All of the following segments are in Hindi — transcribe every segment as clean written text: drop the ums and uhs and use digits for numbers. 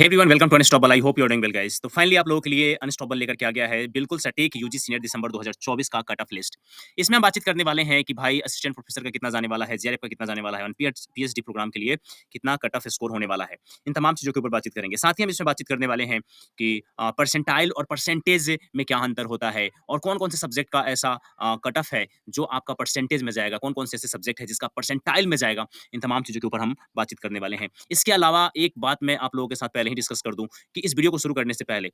Hey everyone welcome to Unstoppable. I hope you are doing well guys. तो फाइनली आप लोगों के लिए अनस्टॉपेबल लेकर के आ गया है बिल्कुल सटीक यूजी सीनियर दिसंबर 2024 का कट ऑफ लिस्ट। इसमें हम बातचीत करने वाले हैं कि भाई असिस्टेंट प्रोफेसर का कितना जाने वाला है, जेआरएफ का कितना जाने वाला है और पीएचडी प्रोग्राम के लिए कितना कट ऑफ स्कोर होने वाला है। इन तमाम चीज़ों के ऊपर बातचीत करेंगे। साथ ही हम इसमें बातचीत करने वाले हैं कि परसेंटाइल और परसेंटेज में क्या अंतर होता है और कौन-कौन से सब्जेक्ट का ऐसा कट ऑफ है जो आपका परसेंटेज में जाएगा, कौन-कौन से ऐसे सब्जेक्ट है जिसका परसेंटाइल में जाएगा। इन तमाम चीज़ों के ऊपर हम बातचीत करने वाले हैं। इसके अलावा एक बात मैं आप लोगों के साथ पहले ही डिस्कस कर दूँ कि इस वीडियो को शुरू करने से पहले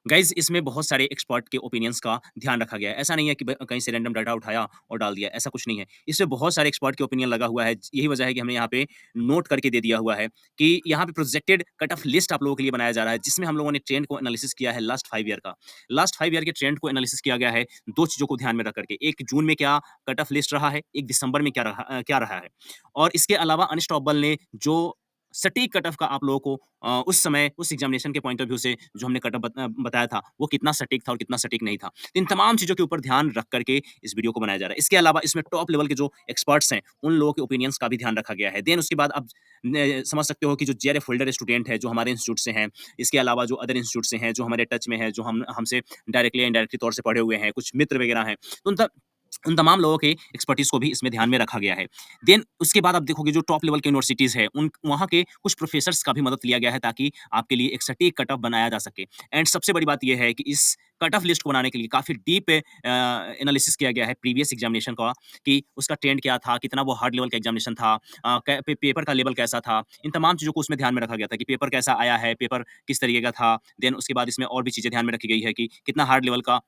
गाइज़ इसमें बहुत सारे एक्सपर्ट के ओपिनियंस का ध्यान रखा गया है। ऐसा नहीं है कि ब कहीं से रैंडम डाटा उठाया और डाल दिया, ऐसा कुछ नहीं है। इसमें बहुत सारे एक्सपर्ट के ओपिनियन लगा हुआ है। यही वजह है कि हमने यहाँ पे नोट करके दे दिया हुआ है कि यहाँ पे प्रोजेक्टेड कट ऑफ लिस्ट आप लोगों के लिए बनाया जा रहा है, जिसमें हम लोगों ने ट्रेंड को एनालिसिस किया है लास्ट 5 ईयर का। लास्ट 5 ईयर के ट्रेंड को एनालिसिस किया गया है 2 चीज़ों को ध्यान में रख करके। एक जून में क्या कट ऑफ लिस्ट रहा है, एक दिसंबर में क्या रहा है। और इसके अलावा अनस्टॉपेबल ने जो सटीक कट ऑफ का आप लोगों को उस समय उस एग्जामिनेशन के पॉइंट ऑफ व्यू से जो हमने कट ऑफ बताया था, वो कितना सटीक था और कितना सटीक नहीं था। तो इन तमाम चीज़ों के ऊपर ध्यान रख करके इस वीडियो को बनाया जा रहा है। इसके अलावा इसमें टॉप लेवल के जो एक्सपर्ट्स हैं, उन लोगों के ओपिनियंस का भी ध्यान रखा गया है। देन उसके बाद आप समझ सकते हो कि जो जेआरएफ होल्डर स्टूडेंट है, जो हमारे इंस्टीट्यूट से हैं, इसके अलावा जो अदर इंस्टीट्यूट से हैं, जो हमारे टच में है, जो हम हमसे डायरेक्टली या इनडायरेक्टली तौर से पढ़े हुए हैं, कुछ मित्र वगैरह हैं, तो उन तमाम लोगों के एक्सपर्टीज़ को भी इसमें ध्यान में रखा गया है। देन उसके बाद आप देखोगे जो टॉप लेवल की यूनिवर्सिटीज़ है, उन वहाँ के कुछ प्रोफेसर्स का भी मदद लिया गया है ताकि आपके लिए एक सटीक कट ऑफ बनाया जा सके। एंड सबसे बड़ी बात ये है कि इस कट ऑफ लिस्ट को बनाने के लिए काफ़ी डीप एनालिसिस किया गया है प्रीवियस एग्जामिनेशन का कि उसका ट्रेंड क्या था, कितना वो हार्ड लेवल का एग्जामिनेशन था, पेपर का लेवल कैसा था। इन तमाम चीज़ों को उसमें ध्यान में रखा गया था कि पेपर कैसा आया है, पेपर किस तरीके का था। देन उसके बाद इसमें और भी चीज़ें ध्यान में रखी गई है कि कितना हार्ड लेवल का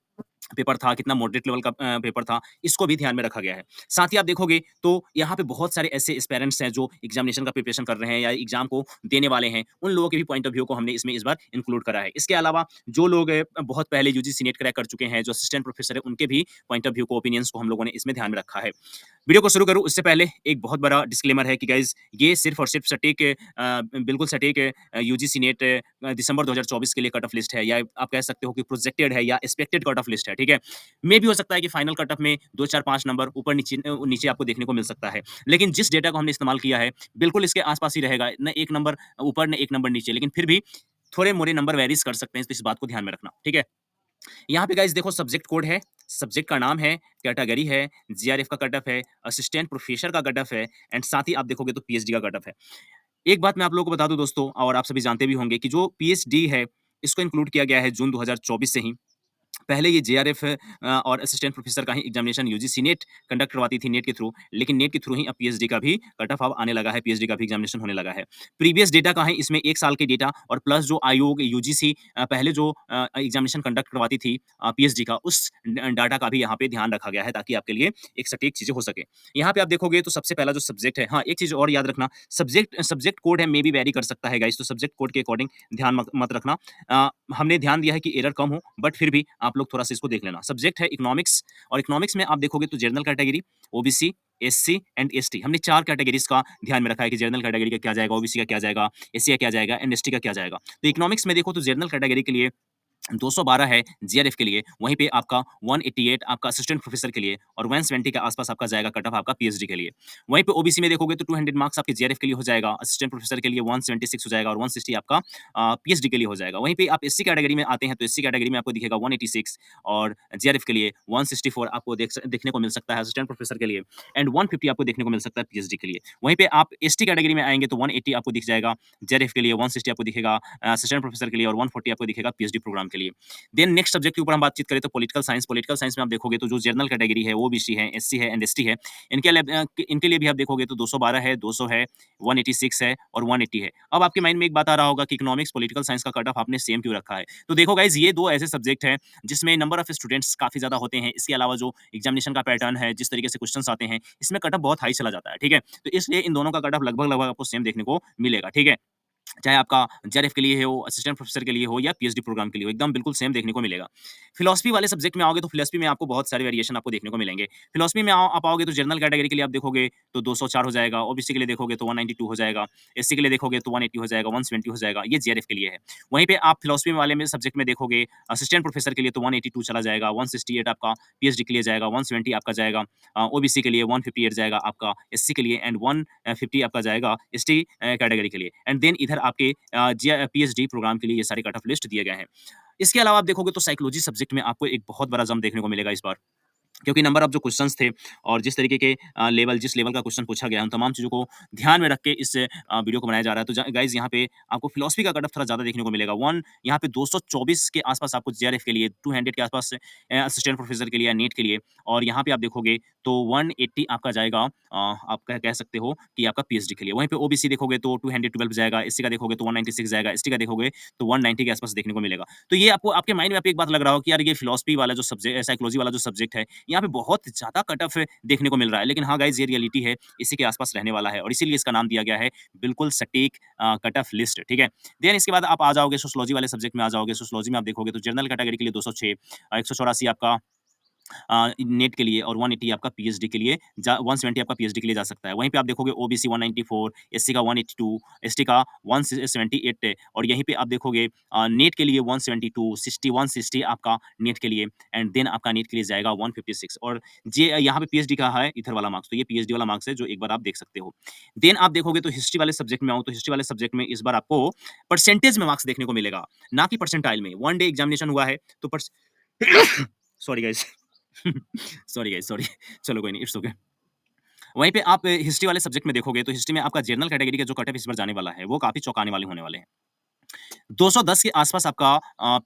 पेपर था, कितना मॉडरेट लेवल का पेपर था, इसको भी ध्यान में रखा गया है। साथ ही आप देखोगे तो यहाँ पे बहुत सारे ऐसे एस्पायरेंट्स हैं जो एग्जामिनेशन का प्रिपरेशन कर रहे हैं या एग्जाम को देने वाले हैं, उन लोगों के भी पॉइंट ऑफ व्यू को हमने इसमें इस बार इंक्लूड करा है। इसके अलावा जो लोग बहुत पहले यूजीसी नेट क्रैक कर चुके हैं, जो असिस्टेंट प्रोफेसर हैं, उनके भी पॉइंट ऑफ व्यू को, ओपिनियंस को हम लोगों ने इसमें ध्यान में रखा है। वीडियो को शुरू करूँ उससे पहले एक बहुत बड़ा डिस्क्लेमर है कि गाइज़ ये सिर्फ़ और सिर्फ़ सटीक बिल्कुल सटीक यूजीसी नेट दिसंबर 2024 के लिए कट ऑफ लिस्ट है या आप कह सकते हो कि प्रोजेक्टेड है या एक्सपेक्टेड कट ऑफ लिस्ट है, ठीक है? मे भी हो सकता है कि फाइनल कट ऑफ में 2, 4, 5 नंबर ऊपर-नीचे नीचे आपको देखने को मिल सकता है। लेकिन जिस डेटा को हमने इस्तेमाल किया है, बिल्कुल इसके आस-पास ही रहेगा, ना 1 नंबर ऊपर, ना 1 नंबर नीचे, लेकिन फिर भी थोड़े-मोड़े नंबर वेरीज़ कर सकते हैं, तो इस बात को ध्यान में रखना, ठीक है? यहाँ पे गाइस देखो सब्जेक्ट कोड है, सब्जेक्ट का नाम है, कैटेगरी है, जीआरएफ का कट ऑफ है, असिस्टेंट प्रोफेसर का कट ऑफ है एंड साथ ही आप देखोगे तो पीएचडी का कट ऑफ है। एक बात मैं आप लोगों को बता दूं दोस्तों और आप सभी जानते भी होंगे कि जो पीएचडी है, इसको इंक्लूड किया गया है जून 2024 से ही। पहले ये जेआरएफ और असिस्टेंट प्रोफेसर का ही एग्जामिनेशन यूजीसी नेट कंडक्ट करवाती थी नेट के थ्रू, लेकिन नेट के थ्रू ही अब पीएचडी का भी कट ऑफ अब आने लगा है, पीएचडी का भी एग्जामिनेशन होने लगा है। प्रीवियस डेटा का है इसमें 1 साल के डेटा और प्लस जो आयोग यूजीसी पहले जो एग्जामिनेशन कंडक्ट करवाती थी पीएचडी का, उस डाटा का भी यहाँ पे ध्यान रखा गया है ताकि आपके लिए एक सटीक चीज़ें हो सके। यहाँ पे आप देखोगे तो सबसे पहला जो सब्जेक्ट है, हाँ, एक चीज़ और याद रखना, सब्जेक्ट सब्जेक्ट कोड है, मे बी वेरी कर सकता है गाइस, तो सब्जेक्ट कोड के अकॉर्डिंग ध्यान मत रखना। हमने ध्यान दिया है कि एरर कम हो, बट फिर भी आप लोग थोड़ा-सा इसको देख लेना। सब्जेक्ट है इकोनॉमिक्स और इकोनॉमिक्स में आप देखोगे तो general category, OBC, SC and ST, हमने 4 कैटेगरीज़ का ध्यान में रखा है कि जनरल कैटेगरी का क्या जाएगा, ओबीसी का क्या जाएगा, एससी का क्या जाएगा एंड एसटी का क्या जाएगा। तो इकोनॉमिक्स में देखो तो जनरल कैटेगरी के लिए 212 है जीआरएफ के लिए, वहीं पे आपका 188 आपका असिस्टेंट प्रोफेसर के लिए और 170 के आसपास आपका जाएगा कट ऑफ आपका पीएचडी के लिए। वहीं पे ओबीसी में देखोगे तो 200 मार्क्स आपके जीआरएफ के लिए हो जाएगा, असिस्टेंट प्रोफेसर के लिए 176 हो जाएगा और 160 आपका पीएचडी के लिए हो जाएगा। वहीं पे आप एससी कैटेगरी में आते हैं तो एससी कैटेगरी में आपको दिखेगा 186 और जीआरएफ के लिए 164 आपको देखने को मिल सकता है असिस्टेंट प्रोफेसर के लिए एंड 150 आपको देखने को मिल सकता है पीएचडी के लिए। वहीं पे आप एसटी कैटेगरी में आएँगे तो 180 आपको दिख जाएगा जीआरएफ के लिए, 160 आपको दिखेगा असिस्टेंट प्रोफेसर के लिए और 140 आपको दिखेगा पीएचडी प्रोग्राम के लिए। देन नेक्स्ट सब्जेक्ट के ऊपर हम बातचीत करें तो पॉलिटिकल साइंस में आप देखोगे तो जो जनरल कैटेगरी है, ओबीसी है, एससी है एंड एसटी है, इनके लिए भी आप देखोगे तो 212 है, 200 है, 186 है और 180 है। अब आपके माइंड में एक बात आ रहा होगा कि इकोनॉमिक्स, पॉलिटिकल साइंस का कट ऑफ आपने सेम क्यों रखा है? तो देखो गाइज़, ये 2 ऐसे सब्जेक्ट हैं जिसमें नंबर ऑफ स्टूडेंट्स काफ़ी ज़्यादा होते हैं। इसके अलावा जो एग्जामिनेशन का पैटर्न है, जिस तरीके से क्वेश्चन्स आते हैं, इसमें कट ऑफ बहुत हाई चला जाता है, ठीक है? तो इसलिए इन दोनों का कट ऑफ लगभग-लगभग आपको सेम देखने को मिलेगा, ठीक है? चाहे आपका जेआरएफ के लिए हो, असिस्टेंट प्रोफेसर के लिए हो या पीएचडी प्रोग्राम के लिए हो, एकदम बिल्कुल सेम देखने को मिलेगा। फिलॉसफी वाले सब्जेक्ट में आओगे तो फिलॉसफी में आपको बहुत सारे वेरिएशन आपको देखने को मिलेंगे। फिलॉसफी में आप आओगे तो जनरल कैटेगरी के लिए आप देखोगे तो 204 हो जाएगा, ओबीसी के लिए देखोगे तो 192 हो जाएगा, एससी के लिए देखोगे तो 180 हो जाएगा, 170 हो जाएगा, ये जेआरएफ के लिए है। वहीं पे आप फिलॉसफी वाले में सब्जेक्ट में देखोगे असिस्टेंट प्रोफेसर के लिए तो 182 चला जाएगा, 168 आपका पीएचडी के लिए जाएगा, 170 आपका जाएगा ओबीसी के लिए, 158 जाएगा आपका एससी के लिए एंड 150 आपका जाएगा एसटी कैटेगरी के लिए। एंड देन इधर आपके पीएचडी प्रोग्राम के लिए ये सारे कट ऑफ लिस्ट दिए गए हैं। इसके अलावा आप देखोगे तो साइकोलॉजी सब्जेक्ट में आपको एक बहुत बड़ा जंप देखने को मिलेगा इस बार। क्योंकि नंबर ऑफ जो क्वेश्चंस थे और जिस तरीके के जिस लेवल का क्वेश्चन पूछा गया है, उन तमाम चीज़ों को ध्यान में रख के इस वीडियो को बनाया जा रहा है। तो गाइज़ यहाँ पे आपको फिलॉसफी का कट ऑफ थोड़ा ज़्यादा देखने को मिलेगा। यहाँ पे 224 के आसपास आपको जेआरएफ के लिए, 200 के आसपास असिस्टेंट प्रोफेसर के लिए या नीट के लिए, और यहाँ पे आप देखोगे तो 180 आपका जाएगा, आप कह सकते हो कि आपका पीएचडी के लिए। वहीं पे ओबीसी देखोगे तो 212 जाएगा, एससी का देखोगे तो 196 जाएगा, एसटी का देखोगे तो 190 के आसपास देखने को मिलेगा। तो ये आपको आपके माइंड में आप एक बात लग रहा हो कि यार ये फिलॉसफी वाला जो सब्जेक्ट, साइकोलॉजी वाला जो सब्जेक्ट है, यहाँ पे बहुत ज़्यादा कट ऑफ देखने को मिल रहा है। लेकिन हाँ गाइज़, ये रियलिटी है, इसी के आस-पास रहने वाला है और इसीलिए इसका नाम दिया गया है बिल्कुल सटीक कट ऑफ लिस्ट, ठीक है? देन इसके बाद आप आ जाओगे सोशियोलॉजी वाले सब्जेक्ट में आ जाओगे। सोशियोलॉजी में आप देखोगे तो जनरल कैटेगरी के लिए 206, 184 आपका नेट के लिए, और 180 आपका पीएचडी के लिए 170 आपका पीएचडी के लिए जा सकता है। वहीं पे आप देखोगे ओबीसी 194, एससी का 182, एसटी का 178 है, और यहीं पे आप देखोगे नेट के लिए 172, 60, 160 आपका नेट के लिए, एंड देन आपका नेट के लिए जाएगा 156, और जे यहाँ पे पीएचडी का है इधर वाला मार्क्स, तो ये पीएचडी वाला मार्क्स है जो एक बार आप देख सकते हो। देन आप देखोगे तो हिस्ट्री वाले सब्जेक्ट में आऊँ तो हिस्ट्री वाले सब्जेक्ट में इस बार आपको परसेंटेज में मार्क्स देखने को मिलेगा, ना कि परसेंटाइल में। वन डे एग्जामिनेशन हुआ है तो sorry guys. Sorry guys, sorry. चलो कोई नहीं, इट्स ओके। वहीं पे आप हिस्ट्री वाले सब्जेक्ट में देखोगे तो हिस्ट्री में आपका जनरल कैटेगरी का जो कट ऑफ इस बार जाने वाला है, वो काफ़ी चौंकाने वाले होने वाले हैं। 210 के आसपास आपका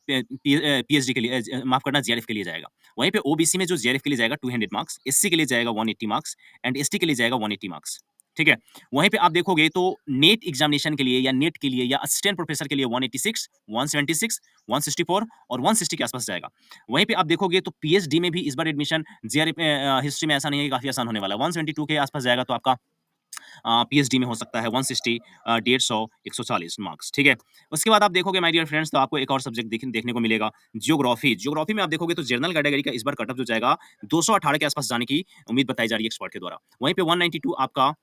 पीएचडी के लिए माफ़ करना, जेआरएफ के लिए जाएगा। वहीं पे ओबीसी में जो जेआरएफ के लिए जाएगा 200 मार्क्स, एससी के लिए जाएगा 180 मार्क्स, एंड एसटी के लिए जाएगा 180 मार्क्स। ठीक है? वहीं पे आप देखोगे तो नेट एग्जामिनेशन के लिए या नेट के लिए या असिस्टेंट प्रोफेसर के लिए 186, 176, 164 और 160 के आसपास जाएगा। वहीं पे आप देखोगे तो पीएचडी में भी इस बार एडमिशन जेआरएफ हिस्ट्री में ऐसा नहीं है कि काफ़ी आसान होने वाला है। 172 के आसपास जाएगा तो आपका पीएचडी में हो सकता है 160, 150, 140 मार्क्स, ठीक है? उसके बाद आप देखोगे माय डियर फ्रेंड्स, तो आपको एक और सब्जेक्ट देखने को मिलेगा, ज्योग्राफी। ज्योग्राफी में आप देखोगे तो जनरल कैटेगरी का इस बार कट ऑफ जो जाएगा 218 के आसपास जाने की उम्मीद बताई जा रही है एक्सपर्ट के द्वारा। वहीं पे 192 आपका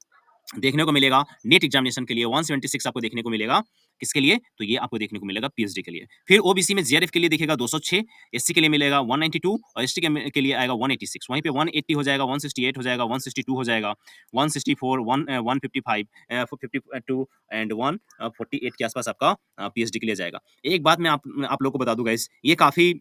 देखने को मिलेगा नेट एग्जामिनेशन के लिए, 176 आपको देखने को मिलेगा किसके लिए? तो ये आपको देखने को मिलेगा पीएचडी के लिए। फिर ओबीसी में जेआरएफ के लिए दिखेगा 206, एससी के लिए मिलेगा 192 और एसटी के लिए आएगा 186। वहीं पे 180 हो जाएगा, 168 हो जाएगा, 162 हो जाएगा, 164, 155, 52 एंड 148 के आसपास आपका पीएचडी के लिए जाएगा। एक बात मैं आप लोग को बता दूं गाइस, ये काफ़ी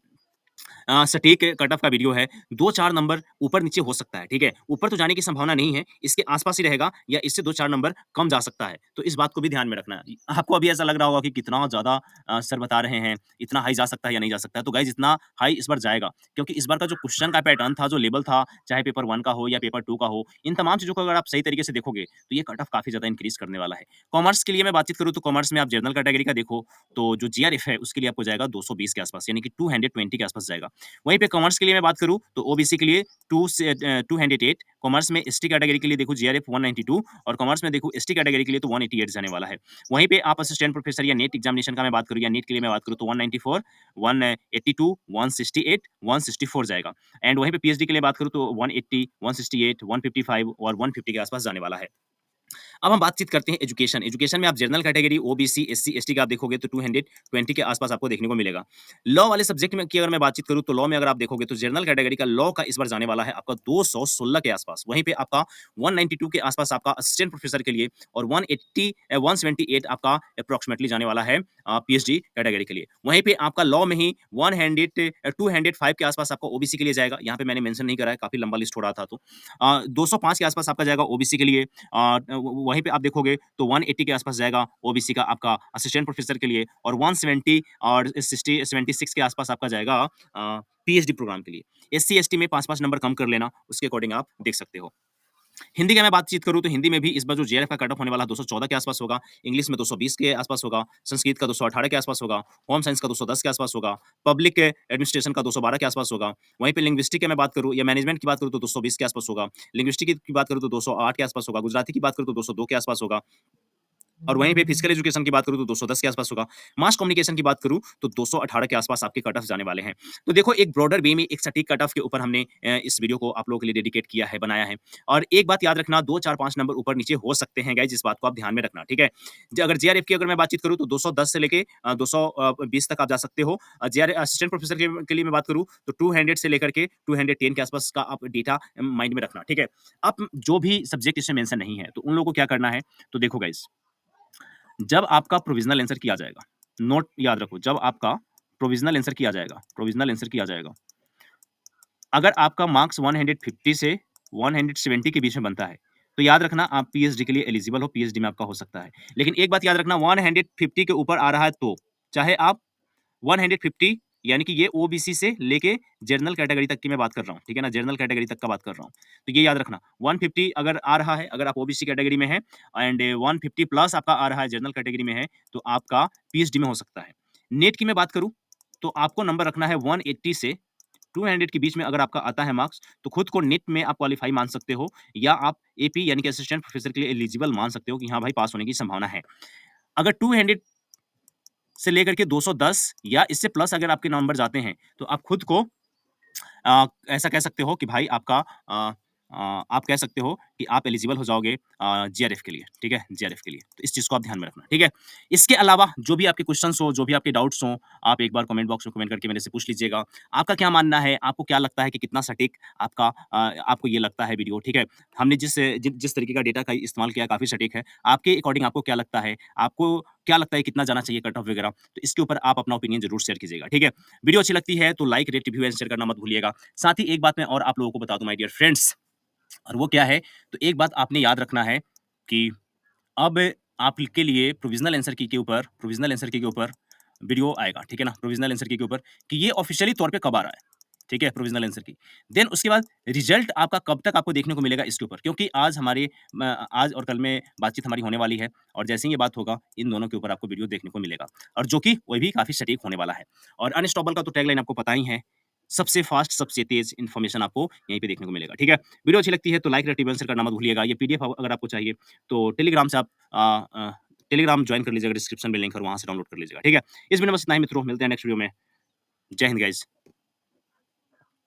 सटीक कट ऑफ का वीडियो है। 2-4 नंबर ऊपर-नीचे हो सकता है, ठीक है? ऊपर तो जाने की संभावना नहीं है, इसके आस-पास ही रहेगा या इससे 2-4 नंबर कम जा सकता है। तो इस बात को भी ध्यान में रखना है। आपको अभी ऐसा लग रहा होगा कि कितना ज़्यादा सर बता रहे हैं, इतना हाई जा सकता है या नहीं जा सकता है। तो गाइज़, इतना हाई इस बार जाएगा, क्योंकि इस बार का जो क्वेश्चन का पैटर्न था, जो लेवल था, चाहे पेपर 1 का हो या पेपर 2 का हो, इन तमाम चीज़ों को अगर आप सही तरीके से देखोगे, तो ये कट ऑफ काफ़ी ज़्यादा इंक्रीज़ करने वाला है। कॉमर्स के लिए मैं बातचीत करूँ तो कॉमर्स में आप जनरल कैटेगरी का देखो, तो जो जीआरएफ है उसके लिए आपको जाएगा 220 के आसपास, यानी कि 220 के आसपास जाएगा। वहीं पे कॉमर्स के लिए मैं बात करूँ तो ओबीसी के लिए 208, कॉमर्स में एसटी कैटेगरी के लिए देखो जीआरएफ 192 और कॉमर्स में देखो एसटी कैटेगरी के लिए तो 188 जाने वाला है। वहीं पे आप असिस्टेंट प्रोफेसर या नेट एग्जामिनेशन का मैं बात करूँ या नीट के लिए मैं बात करूँ तो 194, 182, 168, 164 जाएगा। एंड वहीं पे पीएचडी के लिए बात करूँ तो 180, 168, 155 और 150 के आसपास जाने वाला है। अब हम बातचीत करते हैं एजुकेशन। एजुकेशन में आप general category, OBC, SC, ST का आप देखोगे तो 220 के आसपास आपको देखने को मिलेगा। लॉ वाले सब्जेक्ट में की अगर मैं बातचीत करूँ तो लॉ में अगर आप देखोगे तो जनरल कैटेगरी का लॉ का इस बार जाने वाला है आपका 216 के आसपास। वहीं पे आपका 192 के आसपास आपका असिस्टेंट प्रोफेसर के लिए और 178 आपका अप्रॉक्सिमेटली जाने वाला है पीएचडी कैटेगरी के लिए। वहीं पे आपका लॉ में ही 205 के आसपास आपका ओबीसी के लिए जाएगा। यहाँ पे मैंने मेंशन नहीं करा है, काफी लंबा लिस्ट हो रहा था, तो 205 के आसपास आपका जाएगा ओबीसी के लिए। वहीं पे आप देखोगे तो 180 के आसपास जाएगा ओबीसी का आपका असिस्टेंट प्रोफेसर के लिए, और 170 और 76 के आसपास आपका जाएगा पीएचडी प्रोग्राम के लिए। एससी एसटी में 5-5 नंबर कम कर लेना, उसके अकॉर्डिंग आप देख सकते हो। हिंदी का मैं बातचीत करूँ तो हिंदी में भी इस बार जो जेआरएफ का कट ऑफ होने वाला है 214 के आसपास होगा, इंग्लिश में 220 के आसपास होगा, संस्कृत का 218 के आसपास होगा, होम साइंस का 210 के आसपास होगा, पब्लिक एडमिनिस्ट्रेशन का 212 के आसपास होगा। वहीं पे लिंग्विस्टिक की मैं बात करूँ या मैनेजमेंट की बात करूँ तो 220 के आसपास होगा, लिंग्विस्टिक की बात करूँ तो 208 के आसपास होगा, गुजराती की बात करूँ तो 202 के आसपास होगा, और वहीं पे फिजिकल एजुकेशन की बात करूँ तो 210 के आसपास होगा। मास कम्युनिकेशन की बात करूँ तो 218 के आसपास आपके कट ऑफ जाने वाले हैं। तो देखो, एक ब्रॉडर वे में एक सटीक कट ऑफ के ऊपर हमने इस वीडियो को आप लोगों के लिए डेडिकेट किया है, बनाया है। और एक बात याद रखना, 2, 4, 5 नंबर ऊपर नीचे हो सकते हैं गाइस, इस बात को आप ध्यान में रखना, ठीक है? अगर जेआरएफ की अगर मैं बातचीत करूँ तो 210 से लेके 220 तक आप जा सकते हो। जेआरएफ असिस्टेंट प्रोफेसर के लिए मैं बात करूँ तो 200 से लेकर के 210 के आसपास का आप डेटा माइंड में रखना, ठीक है? अब जो भी सब्जेक्ट इसमें मेंशन नहीं है, तो उन लोगों को क्या करना है, तो देखो गाइस, जब आपका प्रोविजनल आंसर किया जाएगा, नोट याद रखो, जब आपका प्रोविजनल आंसर किया जाएगा, प्रोविजनल आंसर किया जाएगा, अगर आपका मार्क्स 150 से 170 के बीच में बनता है, तो याद रखना आप पीएचडी के लिए एलिजिबल हो, पीएचडी में आपका हो सकता है। लेकिन एक बात याद रखना, 150 के ऊपर आ रहा है तो, चाहे आप 150 यानी कि ये ओबीसी से लेके जनरल कैटेगरी तक की मैं बात कर रहा हूँ, ठीक है ना? जनरल कैटेगरी तक का बात कर रहा हूँ। तो ये याद रखना, 150 अगर आ रहा है, अगर आप ओबीसी कैटेगरी में हैं एंड 150 प्लस आपका आ रहा है, जनरल कैटेगरी में है, तो आपका पीएचडी में हो सकता है। नेट की मैं बात करूँ, तो आपको नंबर रखना है 180 से 200 के बीच में। अगर आपका आता है मार्क्स, तो खुद को नेट में आप क्वालीफाई मान सकते हो, या आप एपी यानी कि असिस्टेंट प्रोफेसर के लिए एलिजिबल मान सकते हो कि हाँ भाई, पास होने की संभावना है। अगर 200 से लेकर के 210 या इससे प्लस अगर आपके नंबर जाते हैं, तो आप खुद को ऐसा कह सकते हो कि भाई आपका आप कह सकते हो कि आप एलिजिबल हो जाओगे जीआरएफ के लिए, ठीक है? जीआरएफ के लिए। तो इस चीज़ को आप ध्यान में रखना, ठीक है? इसके अलावा जो भी आपके क्वेश्चन्स हो, जो भी आपके डाउट्स हों, आप एक बार कमेंट बॉक्स में कमेंट करके मेरे से पूछ लीजिएगा। आपका क्या मानना है? आपको क्या लगता है कि कितना सटीक आपको ये लगता है वीडियो, ठीक है? हमने जिस तरीके का डेटा का इस्तेमाल किया, काफ़ी सटीक है। आपके अकॉर्डिंग आपको क्या लगता है? आपको क्या लगता है कितना जाना चाहिए कट ऑफ वगैरह? तो इसके ऊपर आप अपना ओपिनियन ज़रूर शेयर कीजिएगा, ठीक है? वीडियो अच्छी लगती है तो like, rate, review and share करना मत भूलिएगा। साथ ही एक बात मैं और आप लोगों को बता दूं माय डियर फ्रेंड्स, और वो क्या है, तो एक बात आपने याद रखना है कि अब आपके लिए प्रोविजनल आंसर की के ऊपर वीडियो आएगा, ठीक है ना? प्रोविजनल आंसर की के ऊपर कि ये ऑफिशियली तौर पे कब आ रहा है, ठीक है? प्रोविजनल आंसर की। देन उसके बाद रिजल्ट आपका कब तक आपको देखने को मिलेगा इसके ऊपर, क्योंकि आज और कल में बातचीत हमारी होने वाली है, और जैसे ही ये बात होगा, इन दोनों के ऊपर आपको वीडियो देखने को मिलेगा, और जो कि वो भी काफ़ी सटीक होने वाला है। और अनस्टॉपेबल का तो टैगलाइन आपको पता ही है, सबसे फास्ट, सबसे तेज़ इन्फॉर्मेशन आपको यहीं पे देखने को मिलेगा, ठीक है? वीडियो अच्छी लगती है तो लाइक, रेटिव आंसर करना मत भूलिएगा। ये पीडीएफ अगर आपको चाहिए, तो टेलीग्राम से आप टेलीग्राम जॉइन कर लीजिएगा, डिस्क्रिप्शन में लिंक है और वहाँ से डाउनलोड कर लीजिएगा, ठीक है? इस वीडियो में बस इतना ही मित्रों, मिलते हैं नेक्स्ट वीडियो में। जय हिंद गाइज़।